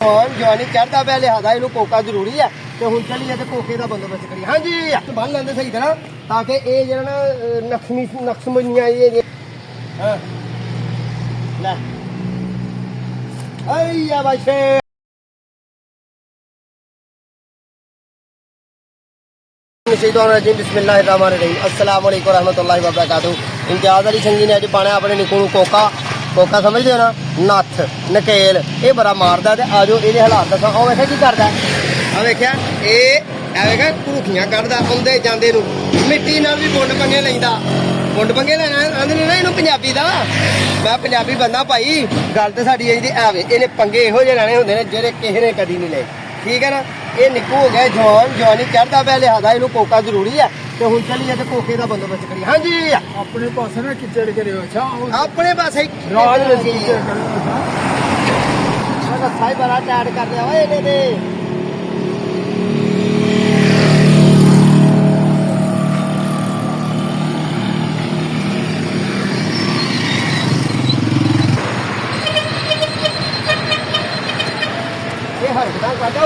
जवानी चढ़ता पे लिहाजा इन कोका जरूरी है तो हूँ चलिए तो कोके का बंदोबस्त करिए। हाँ जी बन लेंगे सही तरह ताकि ये जो ना नक्समनियाँ ये हाँ ले अय्या बाशे बिस्मिल्लाहिर्रहमानिर्रहीम अस्सलाम वालेकुम रहमतुल्लाहि व बरकातहू। इम्तियाज़ अली संगी ने अज पाने अपने निक्कू नूं कोका कोका समझते हो ना नत्थ नकेल ये बड़ा मारदा ते आजो ये हालात दसा ओ वैसे की करदा आ वेख्या ये घूखियां कढ़दा आउंदे जांदे नूं मिट्टी नाल भी बुंड पंगे लैंदा बुंड पंगे लैना आंदे ने ना इहनूं पंजाबी दा मैं पंजाबी बंदा भाई गल ते साडी इहदी आवे इहने पंगे इहो ਜਿਹੇ ਲੈਣੇ ਹੁੰਦੇ ਨੇ ਜਿਹੜੇ ਕਿਸੇ ਨੇ ਕਦੀ ਨਹੀਂ ਲਏ ठीक है ना। ये निक्कू हो गया जवान जवानी चढ़ता पे लिहाजा इन कोका जरूरी है तो हूँ चलिए तो कोके का बंदोबस्त करिए। हाँ जी अपने पास ना किचड़ करे अपने पास रस्सा ही बड़ा टाइट कर लिया इन्हें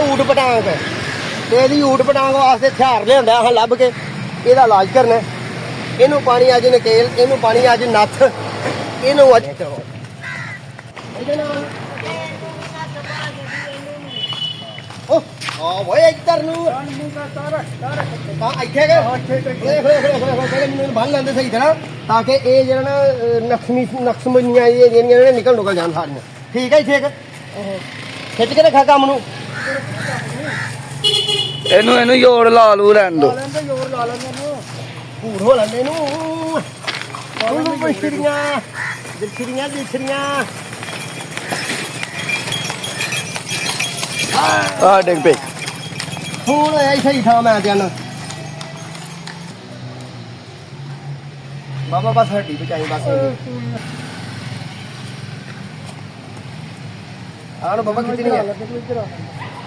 ऊट पटांग तेरी ऊट पटांग वास्ते हथियार लिया अं लभ के ਇਹਦਾ इलाज करना इनू पानी अज नकेल इनू पानी अज नत्थ इनू अज बन लेंगे सही तरह ताकि ये जो ना नक्समनियाँ ये निकल नुकल जान सारियां ठीक है ठीक खिच के रखा काम नूं ਇਹਨੂੰ ਜੋੜ ਲਾ ਲੂ ਰਹਿਣ ਦੋ ਜੋੜ ਲਾ ਲੈਂਦੇ ਇਹਨੂੰ ਭੂਰ ਹੋ ਲੈਂਦੇ ਇਹਨੂੰ ਉਹਨੂੰ ਬਿਛੜੀਆਂ ਬਿਛੜੀਆਂ ਬਿਛੜੀਆਂ ਆ ਡਿੱਗ ਪਈ ਹੁਣ ਇਹ ਸਹੀ ਥਾਂ ਮੈਂ ਜਾਣਾ ਬਾਬਾ ਬਸ ਹੱਡੀ ਬਚਾਈ ਬਸ ਆਹ ਬਾਬਾ ਖਿੱਚਣੀ ਹੈ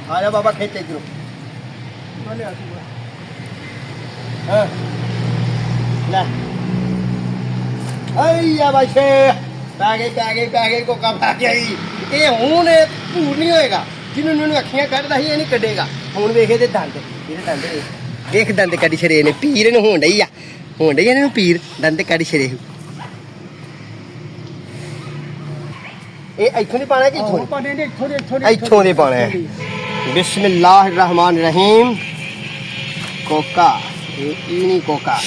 आ जा बाबा खेच इधर हाँ ले अय्या बाशे पै गई कोका पै गई ये हुण भूर नहीं होएगा जिन्होंने अखियां कढ़दा ही ये नहीं कढ़ेगा हुण वेखे ते दंद देख दंद कढ़ छड़े ने पीर ने होण डई इन्हां नूं पीर दंद कढ़ छड़े ये इत्थों नहीं पाना कि इत्थों दे पाना है। बिस्मिल्लाहिर्रहमानिर्रहीम कोका ये नहीं कोका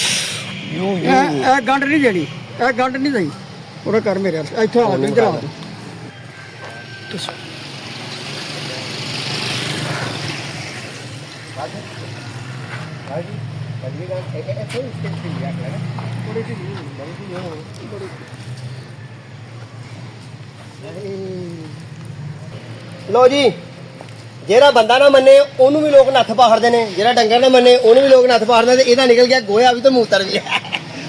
ਗੰਢ ਨਹੀਂ ਦੇਣੀ ਇਹ ਗੰਢ ਨਹੀਂ ਦੇਈ ਉਹਦਾ ਕਰ ਮੇਰੇ ਇੱਥੋਂ ਆ ਨਹੀਂ ਕਰਾ लो जी ਜਿਹੜਾ ਬੰਦਾ ਨਾ ਮੰਨੇ ਉਹਨੂੰ ਵੀ ਲੋਕ ਨੱਥ ਪਾੜਦੇ ਨੇ ਜਿਹੜਾ ਡੰਗਰ ਨਾ ਮੰਨੇ ਉਹਨੂੰ ਵੀ ਲੋਕ ਨੱਥ ਪਾੜਦੇ ਤੇ ਇਹਦਾ ਨਿਕਲ ਗਿਆ ਗੋਇਆ ਵੀ ਤੇ ਮੂਤਰ ਵੀ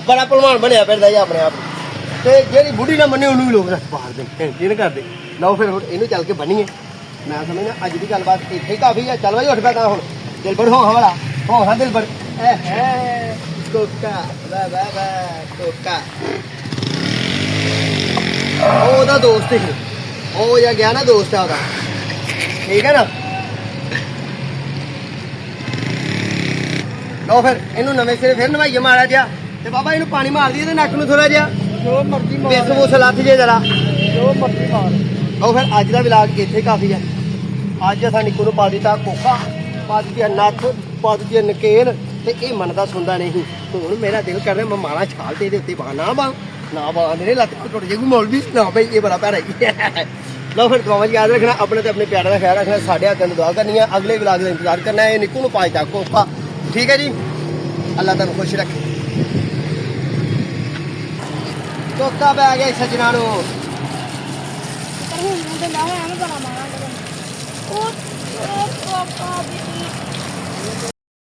ਬੜਾ ਭਲਵਾਨ ਬਣਿਆ ਫਿਰਦਾ ਜੀ ਆਪਣੇ ਆਪ ਤੇ ਜਿਹੜੀ ਬੁੱਢੀ ਨਾ ਮੰਨੇ ਉਹਨੂੰ ਵੀ ਲੋਕ ਨੱਥ ਪਾੜਦੇ ਨੇ ਇਹਨ ਕਰਦੇ ਲਓ ਫਿਰ ਹੁਣ ਇਹਨੂੰ ਚੱਲ ਕੇ ਬੰਨੀਏ ਮੈਂ ਸਮਝਦਾ ਅੱਜ ਦੀ ਗੱਲਬਾਤ ਇੱਥੇ ਹੀ ਕਾਫੀ ਹੈ। ਚੱਲ ਬਾਈ ਉੱਠ ਪਿਆ ਤਾਂ ਹੁਣ ਦਿਲਬਰ ਹੋ ਹਵਾਲਾ ਹੋ ਹਾਂ ਦਿਲਬਰ ਹੈ ਕੋਕਾ ਵਾ ਵਾ ਵਾ ਕੋਕਾ ਉਹਦਾ ਦੋਸਤ ਸੀ ਉਹ ਜਾਂ ਗਿਆ ਨਾ ਦੋਸਤ ਆ ਉਹਦਾ ठीक है ना। लो फिर इनू नवे सिरे फिर नवाइए माड़ा जा ते बाबा इनू पानी मार दिए ते नक नूं थोड़ा जिहा ਜੋ ਮਰਜ਼ੀ ਮਾਰ बिस बुस लथ जे जरा ਜੋ ਮਰਜ਼ੀ ਮਾਰ लो फिर अज का विलाग इत्थे काफ़ी है। अज असां निक्कू नूं पा दित्ता कोका पा दित्ती नत्थ पा दित्ती नकेल ते ये मनदा सुनदा नहीं हुण मेरा दिल कर रहा मैं मारा छाल ते इहदे उत्ते पा ना मेरे लत्त टुट जेगी मौलवी ना भाई ये बड़ा भैड़ा ही लो फिर दुआवां याद रखना अपने ते अपने प्यारे का ख्याल रखना साढ़े हाथ दुआ करनी है अगले विलाग का इंतजार करना है। निक्कू नूं पाजदा कोका ठीक है जी अल्लाह तुहानूं खुश रखे। कोका पै गया सजना नूं पर हुण तो लाया है ना बड़ा मारा ओ कोका भी